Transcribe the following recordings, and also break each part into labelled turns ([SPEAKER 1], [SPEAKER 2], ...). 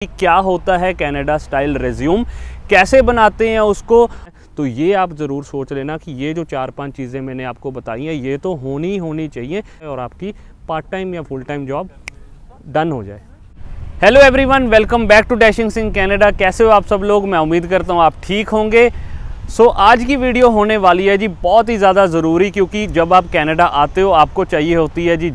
[SPEAKER 1] कि क्या होता है कनाडा स्टाइल रेज्यूम, कैसे बनाते हैं उसको। तो ये आप ज़रूर सोच लेना कि ये जो 4-5 चीज़ें मैंने आपको बताई हैं ये तो होनी चाहिए और आपकी पार्ट टाइम या फुल टाइम जॉब डन हो जाए। Hello everyone, welcome back to dashing Singh Canada. कैसे हो आप सब लोग? मैं उम्मीद करता हूँ आप ठीक होंगे। आज की वीडियो होने वाली है जी बहुत ही ज़्यादा ज़रूरी, क्योंकि जब आप कनाडा आते हो आपको चाहिए होती है जी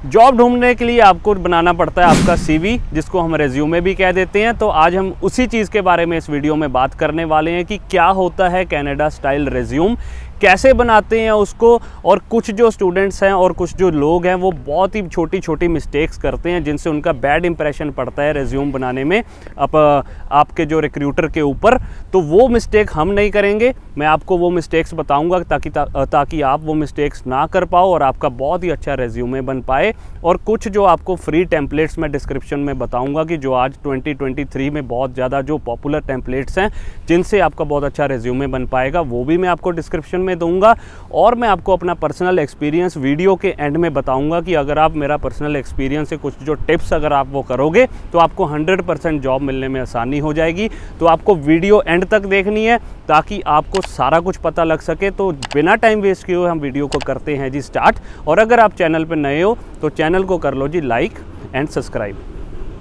[SPEAKER 1] जॉब ढूंढने के लिए आपको बनाना पड़ता है आपका सीवी, जिसको हम रेज्यूमे भी कह देते हैं। तो आज हम उसी चीज़ के बारे में इस वीडियो में बात करने वाले हैं कि क्या होता है कनाडा स्टाइल रेज्यूम, कैसे बनाते हैं उसको। और कुछ जो स्टूडेंट्स हैं और कुछ जो लोग हैं वो बहुत ही छोटी छोटी मिस्टेक्स करते हैं जिनसे उनका बैड इंप्रेशन पड़ता है रेज्यूम बनाने में आपके जो रिक्रूटर के ऊपर। तो वो मिस्टेक हम नहीं करेंगे, मैं आपको वो मिस्टेक्स बताऊंगा ताकि आप वो मिस्टेक्स ना कर पाओ और आपका बहुत ही अच्छा रेज्यूमे बन पाए। और कुछ जो आपको फ्री टेम्पलेट्स मैं डिस्क्रिप्शन में बताऊंगा कि जो आज 2023 में बहुत ज़्यादा जो पॉपुलर टेम्पलेट्स हैं जिनसे आपका बहुत अच्छा रेज्यूमे बन पाएगा, वो भी मैं आपको डिस्क्रिप्शन में दूंगा। और मैं आपको अपना पर्सनल एक्सपीरियंस वीडियो के एंड में बताऊंगा कि अगर आप मेरा पर्सनल एक्सपीरियंस से कुछ जो टिप्स अगर आप वो करोगे तो आपको 100% जॉब मिलने में आसानी हो जाएगी। तो आपको वीडियो एंड तक देखनी है ताकि आपको सारा कुछ पता लग सके। तो बिना टाइम वेस्ट किए हुए हम वीडियो को करते हैं जी स्टार्ट। और अगर आप चैनल पर नए हो तो चैनल को कर लो जी लाइक एंड सब्सक्राइब।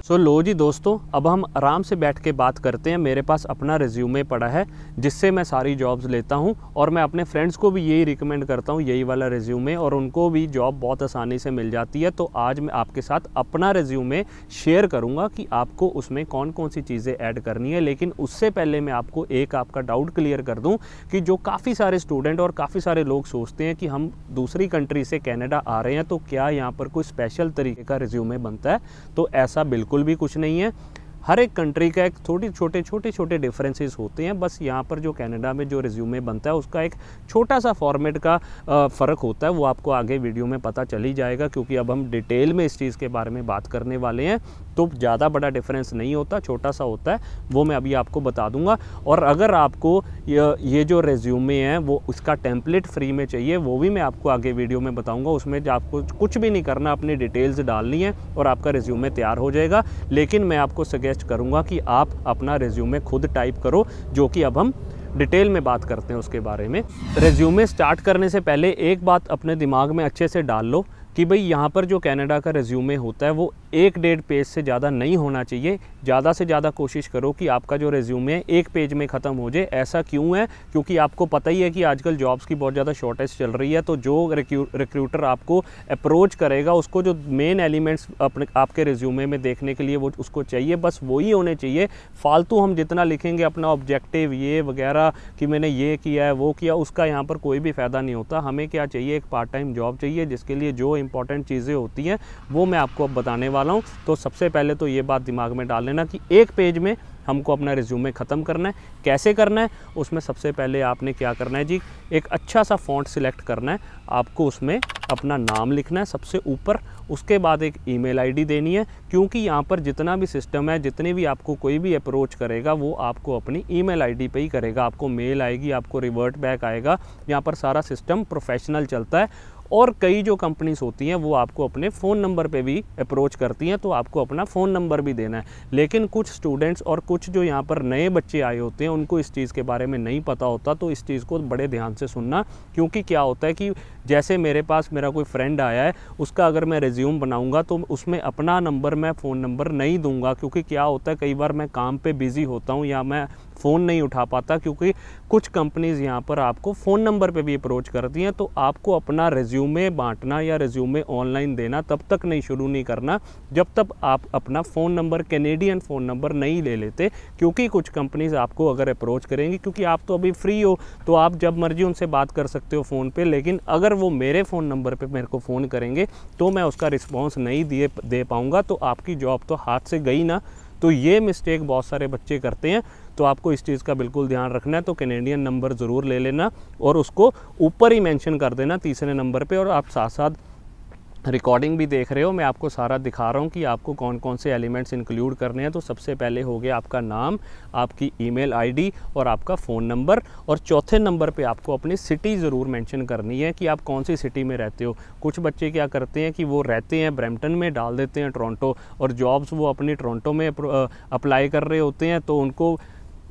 [SPEAKER 1] लो जी दोस्तों, अब हम आराम से बैठ के बात करते हैं। मेरे पास अपना रिज्यूमे पड़ा है जिससे मैं सारी जॉब्स लेता हूं और मैं अपने फ्रेंड्स को भी यही रिकमेंड करता हूं, यही वाला रिज्यूमे, और उनको भी जॉब बहुत आसानी से मिल जाती है। तो आज मैं आपके साथ अपना रिज्यूमे शेयर करूंगा कि आपको उसमें कौन कौन सी चीज़ें ऐड करनी है। लेकिन उससे पहले मैं आपको एक आपका डाउट क्लियर कर दूँ कि जो काफ़ी सारे स्टूडेंट और काफ़ी सारे लोग सोचते हैं कि हम दूसरी कंट्री से कनाडा आ रहे हैं तो क्या यहाँ पर कोई स्पेशल तरीके का रिज्यूमे बनता है। तो ऐसा बिल्कुल भी कुछ नहीं है। हर एक कंट्री का एक छोटे डिफरेंसेस होते हैं। बस यहाँ पर जो कनाडा में जो रिज्यूमे बनता है उसका एक छोटा सा फॉर्मेट का फ़र्क होता है, वो आपको आगे वीडियो में पता चल ही जाएगा, क्योंकि अब हम डिटेल में इस चीज़ के बारे में बात करने वाले हैं। तो ज़्यादा बड़ा डिफरेंस नहीं होता, छोटा सा होता है, वो मैं अभी आपको बता दूंगा। और अगर आपको ये जो रिज्यूमे है वो उसका टेम्पलेट फ्री में चाहिए, वो भी मैं आपको आगे वीडियो में बताऊंगा। उसमें आपको कुछ भी नहीं करना, अपनी डिटेल्स डालनी है और आपका रिज्यूमे तैयार हो जाएगा। लेकिन मैं आपको सजेस्ट करूंगा कि आप अपना रिज्यूमे खुद टाइप करो, जो कि अब हम डिटेल में बात करते हैं उसके बारे में। रिज्यूमे स्टार्ट करने से पहले एक बात अपने दिमाग में अच्छे से डाल लो कि भाई यहाँ पर जो कनाडा का रिज्यूमे होता है वो 1-1.5 पेज से ज़्यादा नहीं होना चाहिए। ज़्यादा से ज़्यादा कोशिश करो कि आपका जो रिज्यूमे है 1 पेज में ख़त्म हो जाए। ऐसा क्यों है? क्योंकि आपको पता ही है कि आजकल जॉब्स की बहुत ज़्यादा शॉर्टेज चल रही है। तो जो रिक्रूटर आपको अप्रोच करेगा उसको जो मेन एलिमेंट्स आपके रिज्यूमे में देखने के लिए वो उसको चाहिए, बस वही होने चाहिए। फालतू हम जितना लिखेंगे अपना ऑब्जेक्टिव ये वगैरह कि मैंने ये किया है वो किया, उसका यहाँ पर कोई भी फ़ायदा नहीं होता। हमें क्या चाहिए? एक पार्ट टाइम जॉब चाहिए जिसके लिए जो इंपॉर्टेंट चीज़ें होती हैं वो मैं आपको अब बताने वाला हूँ। तो सबसे पहले तो ये बात दिमाग में डाल लेना कि 1 पेज में हमको अपना रिज्यूमे ख़त्म करना है। कैसे करना है? उसमें सबसे पहले आपने क्या करना है जी, एक अच्छा सा फ़ॉन्ट सिलेक्ट करना है। आपको उसमें अपना नाम लिखना है सबसे ऊपर, उसके बाद एक ईमेल आईडी देनी है, क्योंकि यहाँ पर जितना भी सिस्टम है, जितने भी आपको कोई भी अप्रोच करेगा वो आपको अपनी ईमेल आईडी पे ही करेगा। आपको मेल आएगी, आपको रिवर्ट बैक आएगा। यहाँ पर सारा सिस्टम प्रोफेशनल चलता है। और कई जो कंपनीज होती हैं वो आपको अपने फ़ोन नंबर पे भी अप्रोच करती हैं, तो आपको अपना फ़ोन नंबर भी देना है। लेकिन कुछ स्टूडेंट्स और कुछ जो यहाँ पर नए बच्चे आए होते हैं उनको इस चीज़ के बारे में नहीं पता होता। तो इस चीज़ को बड़े ध्यान से सुनना, क्योंकि क्या होता है कि जैसे मेरे पास मेरा कोई फ्रेंड आया है, उसका अगर मैं रिज्यूम बनाऊंगा तो उसमें अपना नंबर, मैं फ़ोन नंबर नहीं दूंगा। क्योंकि क्या होता है, कई बार मैं काम पे बिज़ी होता हूँ या मैं फ़ोन नहीं उठा पाता, क्योंकि कुछ कंपनीज़ यहाँ पर आपको फ़ोन नंबर पे भी अप्रोच करती हैं। तो आपको अपना रिज्यूमे बांटना या रिज्यूमे ऑनलाइन देना तब तक शुरू नहीं करना जब तक आप अपना phone number, Canadian phone number नहीं ले लेते। क्योंकि कुछ कंपनीज़ आपको अगर अप्रोच करेंगी, क्योंकि आप तो अभी फ्री हो तो आप जब मर्जी उनसे बात कर सकते हो फ़ोन पे, लेकिन अगर वो मेरे फ़ोन नंबर पे मेरे को फ़ोन करेंगे तो मैं उसका रिस्पॉन्स नहीं दे पाऊँगा, तो आपकी जॉब तो हाथ से गई ना। तो ये मिस्टेक बहुत सारे बच्चे करते हैं, तो आपको इस चीज़ का बिल्कुल ध्यान रखना है। तो कैनेडियन नंबर ज़रूर ले लेना और उसको ऊपर ही मेंशन कर देना तीसरे नंबर पे, और आप साथ साथ रिकॉर्डिंग भी देख रहे हो, मैं आपको सारा दिखा रहा हूँ कि आपको कौन कौन से एलिमेंट्स इंक्लूड करने हैं। तो सबसे पहले हो गया आपका नाम, आपकी ईमेल आईडी और आपका फ़ोन नंबर, और चौथे नंबर पे आपको अपनी सिटी ज़रूर मेंशन करनी है कि आप कौन सी सिटी में रहते हो। कुछ बच्चे क्या करते हैं कि वो रहते हैं ब्रैम्पटन में, डाल देते हैं टोरंटो, और जॉब्स वो अपनी टोरंटो में अप्लाई कर रहे होते हैं, तो उनको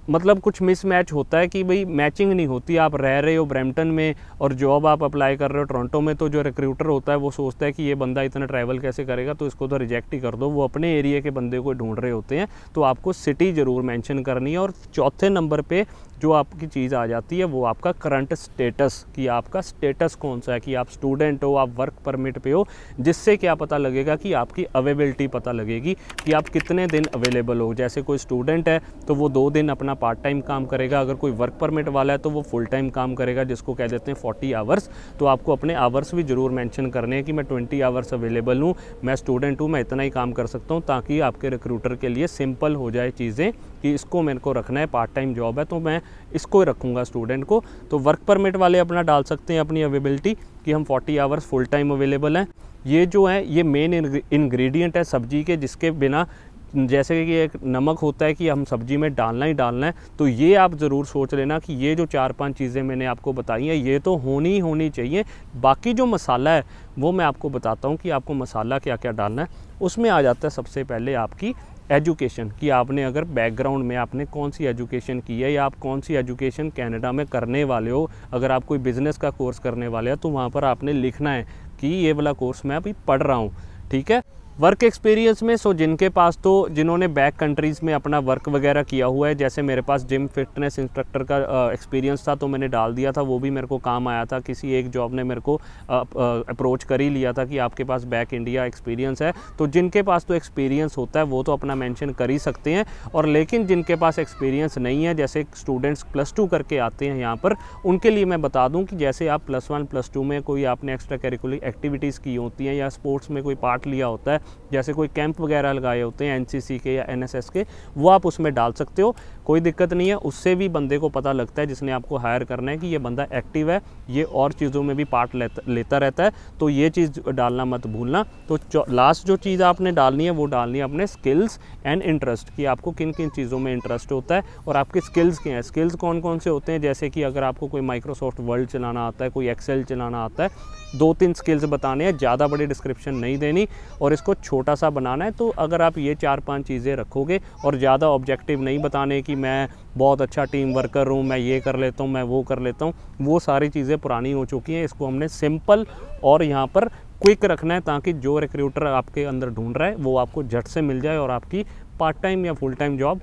[SPEAKER 1] मतलब कुछ मिसमैच होता है कि भाई मैचिंग नहीं होती। आप रह रहे हो ब्रैम्पटन में और जॉब आप अप्लाई कर रहे हो टोरंटो में, तो जो रिक्रूटर होता है वो सोचता है कि ये बंदा इतना ट्रैवल कैसे करेगा, तो इसको तो रिजेक्ट ही कर दो। वो अपने एरिया के बंदे को ढूंढ रहे होते हैं। तो आपको सिटी ज़रूर मेंशन करनी है। और चौथे नंबर पे जो आपकी चीज़ आ जाती है वो आपका करंट स्टेटस, कि आपका स्टेटस कौन सा है, कि आप स्टूडेंट हो, आप वर्क परमिट पे हो, जिससे क्या पता लगेगा कि आपकी अवेलेबिलिटी पता लगेगी कि आप कितने दिन अवेलेबल हो। जैसे कोई स्टूडेंट है तो वो 2 दिन अपना पार्ट टाइम काम करेगा, अगर कोई वर्क परमिट वाला है तो वो फुल टाइम काम करेगा, जिसको कह देते हैं 40 आवर्स। तो आपको अपने आवर्स भी ज़रूर मेंशन करने हैं कि मैं 20 आवर्स अवेलेबल हूँ, मैं स्टूडेंट हूँ, मैं इतना ही काम कर सकता हूँ, ताकि आपके रिक्रूटर के लिए सिंपल हो जाए चीज़ें कि इसको मेरे को रखना है, पार्ट टाइम जॉब है तो मैं इसको रखूँगा स्टूडेंट को। तो वर्क परमिट वाले अपना डाल सकते हैं अपनी अवेलेबिलिटी कि हम 40 आवर्स फुल टाइम अवेलेबल हैं। ये जो है ये मेन इंग्रेडिएंट है सब्जी के, जिसके बिना, जैसे कि एक नमक होता है कि हम सब्जी में डालना ही डालना है, तो ये आप ज़रूर सोच लेना कि ये जो 4-5 चीज़ें मैंने आपको बताई हैं ये तो होनी ही होनी चाहिए। बाकी जो मसाला है वो मैं आपको बताता हूँ कि आपको मसाला क्या क्या डालना है। उसमें आ जाता है सबसे पहले आपकी एजुकेशन, कि आपने अगर बैकग्राउंड में आपने कौन सी एजुकेशन की है, या आप कौन सी एजुकेशन कनाडा में करने वाले हो। अगर आप कोई बिज़नेस का कोर्स करने वाले हो तो वहाँ पर आपने लिखना है कि ये वाला कोर्स मैं अभी पढ़ रहा हूँ, ठीक है। वर्क एक्सपीरियंस में जिनके पास, तो जिन्होंने बैक कंट्रीज़ में अपना वर्क वगैरह किया हुआ है, जैसे मेरे पास जिम फिटनेस इंस्ट्रक्टर का एक्सपीरियंस था तो मैंने डाल दिया था, वो भी मेरे को काम आया था। किसी एक जॉब ने मेरे को अप्रोच कर ही लिया था कि आपके पास बैक इंडिया एक्सपीरियंस है। तो जिनके पास तो एक्सपीरियंस होता है वो तो अपना मेंशन कर ही सकते हैं। और लेकिन जिनके पास एक्सपीरियंस नहीं है, जैसे स्टूडेंट्स +2 करके आते हैं यहाँ पर, उनके लिए मैं बता दूँ कि जैसे आप +1 +2 में कोई आपने एक्स्ट्रा करिकुलर एक्टिविटीज़ की होती हैं, या स्पोर्ट्स में कोई पार्ट लिया होता है, जैसे कोई कैंप वगैरह लगाए होते हैं एनसीसी के या एनएसएस के, वो आप उसमें डाल सकते हो, कोई दिक्कत नहीं है। उससे भी बंदे को पता लगता है, जिसने आपको हायर करना है, कि ये बंदा एक्टिव है, ये और चीज़ों में भी पार्ट लेता रहता है। तो ये चीज़ डालना मत भूलना। तो लास्ट जो चीज़ आपने डालनी है वो डालनी है अपने स्किल्स एंड इंटरेस्ट, कि आपको किन किन चीज़ों में इंटरेस्ट होता है और आपके स्किल्स क्या हैं। स्किल्स कौन कौन से होते हैं, जैसे कि अगर आपको कोई माइक्रोसॉफ्ट वर्ड चलाना आता है, कोई एक्सेल चलाना आता है, 2-3 स्किल्स बताने हैं, ज़्यादा बड़ी डिस्क्रिप्शन नहीं देनी और इसको छोटा सा बनाना है। तो अगर आप ये 4-5 चीज़ें रखोगे और ज़्यादा ऑब्जेक्टिव नहीं बताने कि मैं बहुत अच्छा टीम वर्कर हूँ, मैं ये कर लेता हूँ, मैं वो कर लेता हूँ, वो सारी चीज़ें पुरानी हो चुकी हैं। इसको हमने सिंपल और यहाँ पर क्विक रखना है, ताकि जो रिक्रूटर आपके अंदर ढूंढ रहा है वो आपको झट से मिल जाए और आपकी पार्ट टाइम या फुल टाइम जॉब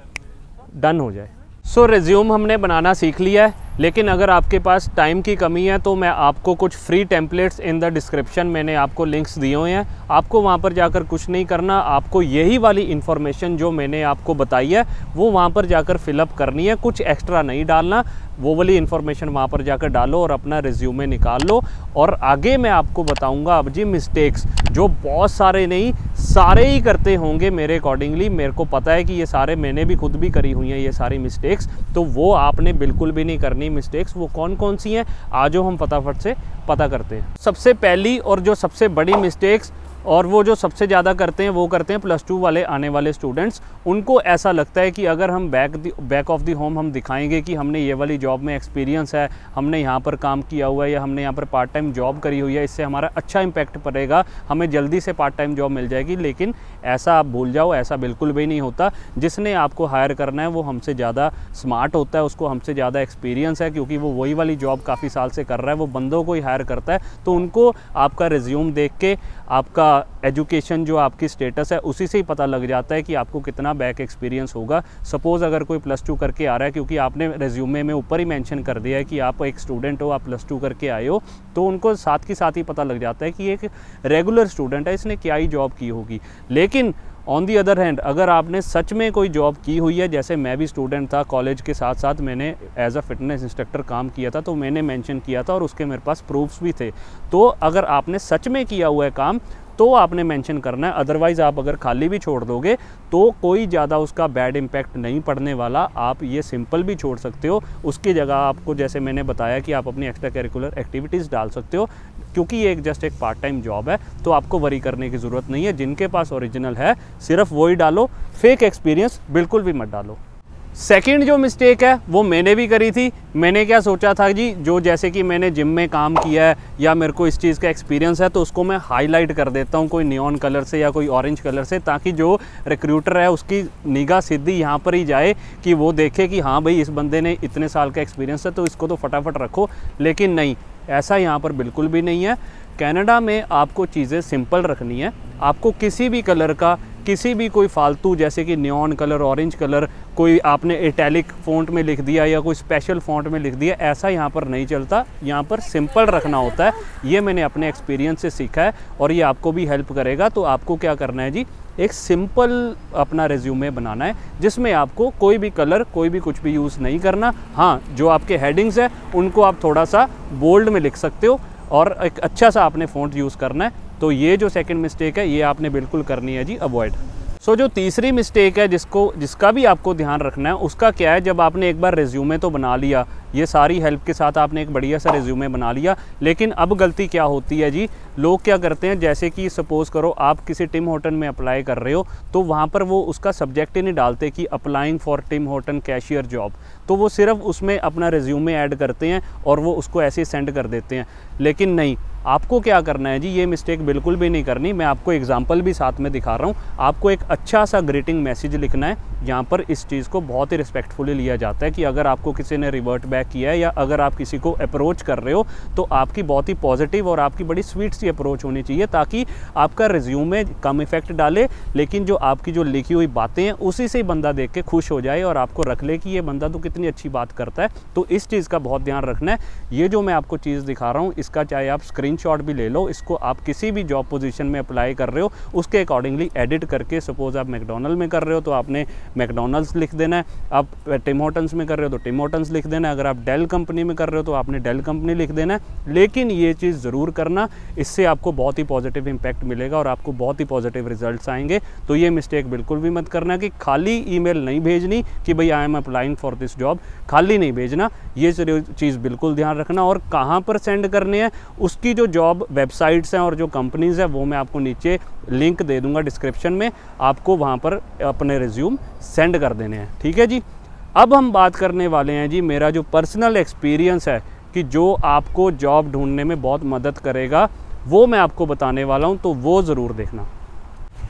[SPEAKER 1] डन हो जाए। सो रिज्यूम हमने बनाना सीख लिया है, लेकिन अगर आपके पास टाइम की कमी है तो मैं आपको कुछ free templates in the description, मैंने आपको लिंक्स दिए हुए हैं, आपको वहाँ पर जाकर कुछ नहीं करना, आपको यही वाली इन्फॉर्मेशन जो मैंने आपको बताई है वो वहाँ पर जाकर फिलअप करनी है, कुछ एक्स्ट्रा नहीं डालना। वो वाली इन्फॉर्मेशन वहाँ पर जाकर डालो और अपना रिज्यूमे निकाल लो। और आगे मैं आपको बताऊँगा अब जी मिस्टेक्स, जो बहुत सारे नहीं सारे ही करते होंगे मेरे अकॉर्डिंगली, मेरे को पता है कि ये सारे मैंने भी खुद भी करी हुई हैं ये सारी मिस्टेक्स, तो वो आपने बिल्कुल भी नहीं करनी मिस्टेक्स। वो कौन कौन सी हैं आज हम फटाफट से पता करते हैं। सबसे पहली और जो सबसे बड़ी मिस्टेक्स, और वो जो सबसे ज़्यादा करते हैं वो करते हैं +2 वाले आने वाले स्टूडेंट्स। उनको ऐसा लगता है कि अगर हम बैक ऑफ द होम हम दिखाएंगे कि हमने ये वाली जॉब में एक्सपीरियंस है, हमने यहाँ पर काम किया हुआ है, या हमने यहाँ पर पार्ट टाइम जॉब करी हुई है, इससे हमारा अच्छा इम्पैक्ट पड़ेगा, हमें जल्दी से पार्ट टाइम जॉब मिल जाएगी। लेकिन ऐसा आप भूल जाओ, ऐसा बिल्कुल भी नहीं होता। जिसने आपको हायर करना है वो हमसे ज़्यादा स्मार्ट होता है, उसको हमसे ज़्यादा एक्सपीरियंस है, क्योंकि वो वही वाली जॉब काफ़ी साल से कर रहा है, वो बंदों को ही हायर करता है। तो उनको आपका रिज्यूम देख के, आपका एजुकेशन जो आपकी स्टेटस है उसी से ही पता लग जाता है कि आपको कितना बैक एक्सपीरियंस होगा। सपोज़ अगर कोई +2 करके आ रहा है, क्योंकि आपने रिज्यूमे में ऊपर ही मेंशन कर दिया है कि आप एक स्टूडेंट हो, आप +2 करके आए हो, तो उनको साथ के साथ ही पता लग जाता है कि एक रेगुलर स्टूडेंट है, इसने क्या ही जॉब की होगी। लेकिन ऑन दी अदर हैंड, अगर आपने सच में कोई जॉब की हुई है, जैसे मैं भी स्टूडेंट था, कॉलेज के साथ साथ मैंने एज अ फिटनेस इंस्ट्रक्टर काम किया था, तो मैंने मेंशन किया था और उसके मेरे पास प्रूफ्स भी थे। तो अगर आपने सच में किया हुआ है काम तो आपने मेंशन करना है, अदरवाइज़ आप अगर खाली भी छोड़ दोगे तो कोई ज़्यादा उसका बैड इम्पैक्ट नहीं पड़ने वाला। आप ये सिंपल भी छोड़ सकते हो, उसकी जगह आपको जैसे मैंने बताया कि आप अपनी एक्स्ट्रा करिकुलर एक्टिविटीज़ डाल सकते हो। क्योंकि ये एक जस्ट एक पार्ट टाइम जॉब है, तो आपको वरी करने की ज़रूरत नहीं है। जिनके पास ओरिजिनल है सिर्फ वही डालो, फेक एक्सपीरियंस बिल्कुल भी मत डालो। सेकंड जो मिस्टेक है वो मैंने भी करी थी। मैंने क्या सोचा था जी, जो जैसे कि मैंने जिम में काम किया है या मेरे को इस चीज़ का एक्सपीरियंस है, तो उसको मैं हाईलाइट कर देता हूँ कोई नियॉन कलर से या कोई ऑरेंज कलर से, ताकि जो रिक्रूटर है उसकी निगाह सीधी यहाँ पर ही जाए कि वो देखे कि हाँ भाई इस बंदे ने इतने साल का एक्सपीरियंस है तो इसको तो फटाफट रखो। लेकिन नहीं, ऐसा यहाँ पर बिल्कुल भी नहीं है। कनाडा में आपको चीज़ें सिंपल रखनी है। आपको किसी भी कलर का, किसी भी कोई फालतू जैसे कि नियॉन कलर, ऑरेंज कलर, कोई आपने इटैलिक फ़ॉन्ट में लिख दिया या कोई स्पेशल फ़ॉन्ट में लिख दिया, ऐसा यहाँ पर नहीं चलता। यहाँ पर सिंपल रखना होता है। ये मैंने अपने एक्सपीरियंस से सीखा है और ये आपको भी हेल्प करेगा। तो आपको क्या करना है जी, एक सिंपल अपना रेज्यूमे बनाना है जिसमें आपको कोई भी कलर, कोई भी कुछ भी यूज़ नहीं करना। हाँ, जो आपके हेडिंग्स है उनको आप थोड़ा सा बोल्ड में लिख सकते हो और एक अच्छा सा आपने फ़ॉन्ट यूज़ करना है। तो ये जो सेकंड मिस्टेक है ये आपने बिल्कुल करनी है जी, अवॉइड। सो जो तीसरी मिस्टेक है जिसका भी आपको ध्यान रखना है, उसका क्या है, जब आपने एक बार रेज्यूमे तो बना लिया, ये सारी हेल्प के साथ आपने एक बढ़िया सा रेज्यूमे बना लिया, लेकिन अब गलती क्या होती है जी, लोग क्या करते हैं, जैसे कि सपोज़ करो आप किसी टिम हॉर्टन में अप्लाई कर रहे हो, तो वहाँ पर वो उसका सब्जेक्ट ही नहीं डालते कि applying for Tim Horton cashier job, तो वो सिर्फ उसमें अपना रेज्यूमे ऐड करते हैं और वो उसको ऐसे ही सेंड कर देते हैं। लेकिन नहीं, आपको क्या करना है जी, ये मिस्टेक बिल्कुल भी नहीं करनी। मैं आपको एग्जांपल भी साथ में दिखा रहा हूँ। आपको एक अच्छा सा ग्रीटिंग मैसेज लिखना है। यहाँ पर इस चीज़ को बहुत ही रिस्पेक्टफुली लिया जाता है कि अगर आपको किसी ने रिवर्ट बैक किया है या अगर आप किसी को अप्रोच कर रहे हो तो आपकी बहुत ही पॉजिटिव और आपकी बड़ी स्वीट सी अप्रोच होनी चाहिए, ताकि आपका रिज्यूमे कम इफेक्ट डाले, लेकिन जो आपकी जो लिखी हुई बातें हैं उसी से बंदा देख के खुश हो जाए और आपको रख ले कि ये बंदा तो कितनी अच्छी बात करता है। तो इस चीज़ का बहुत ध्यान रखना है। ये जो मैं आपको चीज़ दिखा रहा हूँ, इसका चाहे आप स्क्रीनशॉट भी ले लो, इसको आप किसी भी जॉब पोजीशन में अप्लाई कर रहे हो उसके अकॉर्डिंगली एडिट करके, सपोज आप मैकडॉनल्ड में कर रहे हो तो आपने मैकडॉनल्ड्स लिख देना है, आप टिम हॉर्टन्स में कर रहे हो तो टिम हॉर्टन्स लिख देना है, अगर आप डेल कंपनी में कर रहे हो तो आपने डेल कंपनी लिख देना है। लेकिन ये चीज़ ज़रूर करना, इससे आपको बहुत ही पॉजिटिव इंपैक्ट मिलेगा और आपको बहुत ही पॉजिटिव रिजल्ट्स आएंगे। तो ये मिस्टेक बिल्कुल भी मत करना कि खाली ईमेल नहीं भेजनी कि भाई I am applying for this job, खाली नहीं भेजना। ये चीज़ बिल्कुल ध्यान रखना। और कहाँ पर सेंड करने हैं, उसकी जो जॉब वेबसाइट्स हैं और जो कंपनीज़ हैं वो मैं आपको नीचे लिंक दे दूंगा डिस्क्रिप्शन में, आपको वहाँ पर अपने रिज्यूम सेंड कर देने हैं। ठीक है जी। अब हम बात करने वाले हैं जी मेरा जो पर्सनल एक्सपीरियंस है कि जो आपको जॉब ढूंढने में बहुत मदद करेगा, वो मैं आपको बताने वाला हूँ, तो वो ज़रूर देखना।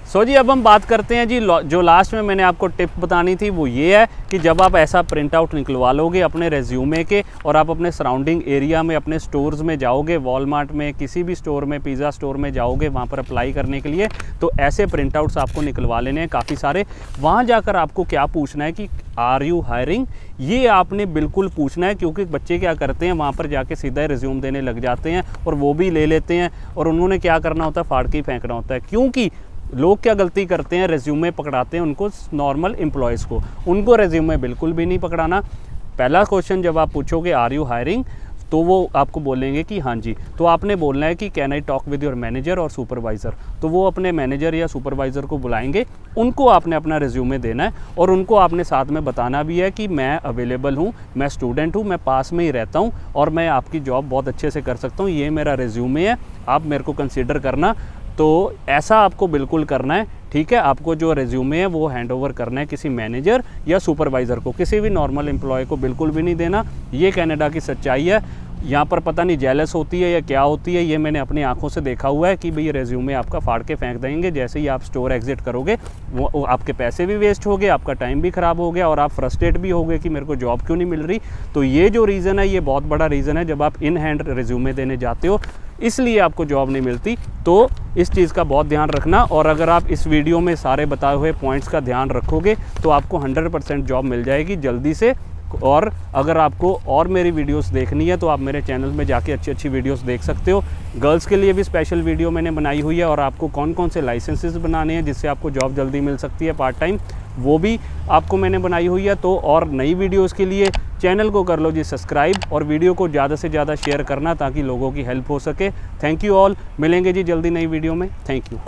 [SPEAKER 1] सो जी अब हम बात करते हैं जी, जो लास्ट में मैंने आपको टिप बतानी थी वो ये है कि जब आप ऐसा प्रिंट आउट निकलवा लोगे अपने रेज्यूमे के और आप अपने सराउंडिंग एरिया में अपने स्टोर्स में जाओगे, वॉलमार्ट में, किसी भी स्टोर में, पिज़्ज़ा स्टोर में जाओगे वहाँ पर अप्लाई करने के लिए, तो ऐसे प्रिंट आउट्स आपको निकलवा लेने हैं काफ़ी सारे। वहाँ जाकर आपको क्या पूछना है कि आर यू हायरिंग, ये आपने बिल्कुल पूछना है, क्योंकि बच्चे क्या करते हैं वहाँ पर जाके सीधा रिज्यूम देने लग जाते हैं और वो भी ले लेते हैं और उन्होंने क्या करना होता है, फाड़ के फेंकना होता है। क्योंकि लोग क्या गलती करते हैं, रेज्यूमे पकड़ाते हैं उनको नॉर्मल एम्प्लॉयज़ को, उनको रेज्यूमे बिल्कुल भी नहीं पकड़ाना। पहला क्वेश्चन जब आप पूछोगे आर यू हायरिंग, तो वो आपको बोलेंगे कि हाँ जी, तो आपने बोलना है कि can I talk with your manager और सुपरवाइज़र, तो वो अपने मैनेजर या सुपरवाइज़र को बुलाएंगे, उनको आपने अपना रिज्यूमे देना है और उनको आपने साथ में बताना भी है कि मैं अवेलेबल हूँ, मैं स्टूडेंट हूँ, मैं पास में ही रहता हूँ और मैं आपकी जॉब बहुत अच्छे से कर सकता हूँ, ये मेरा रिज्यूमे है, आप मेरे को कंसिडर करना। तो ऐसा आपको बिल्कुल करना है। ठीक है, आपको जो रिज्यूमे है वो हैंड ओवर करना है किसी मैनेजर या सुपरवाइज़र को, किसी भी नॉर्मल एम्प्लॉय को बिल्कुल भी नहीं देना। ये कनाडा की सच्चाई है। यहाँ पर पता नहीं जेलस होती है या क्या होती है, ये मैंने अपनी आंखों से देखा हुआ है कि भाई रेज्यूमे आपका फाड़ के फेंक देंगे जैसे ही आप स्टोर एग्जिट करोगे। वो आपके पैसे भी वेस्ट हो गए, आपका टाइम भी ख़राब हो गया और आप फ्रस्ट्रेट भी हो गए कि मेरे को जॉब क्यों नहीं मिल रही। तो ये जो रीज़न है, ये बहुत बड़ा रीज़न है। जब आप इन हैंड रेज्यूमे देने जाते हो इसलिए आपको जॉब नहीं मिलती। तो इस चीज़ का बहुत ध्यान रखना, और अगर आप इस वीडियो में सारे बताए हुए पॉइंट्स का ध्यान रखोगे तो आपको 100% जॉब मिल जाएगी जल्दी से। और अगर आपको और मेरी वीडियोस देखनी है तो आप मेरे चैनल में जाके अच्छी अच्छी वीडियोस देख सकते हो। गर्ल्स के लिए भी स्पेशल वीडियो मैंने बनाई हुई है, और आपको कौन कौन से लाइसेंसेस बनाने हैं जिससे आपको जॉब जल्दी मिल सकती है पार्ट टाइम, वो भी आपको मैंने बनाई हुई है। तो और नई वीडियोस के लिए चैनल को कर लो जी सब्सक्राइब, और वीडियो को ज़्यादा से ज़्यादा शेयर करना ताकि लोगों की हेल्प हो सके। थैंक यू ऑल, मिलेंगे जी जल्दी नई वीडियो में। Thank you.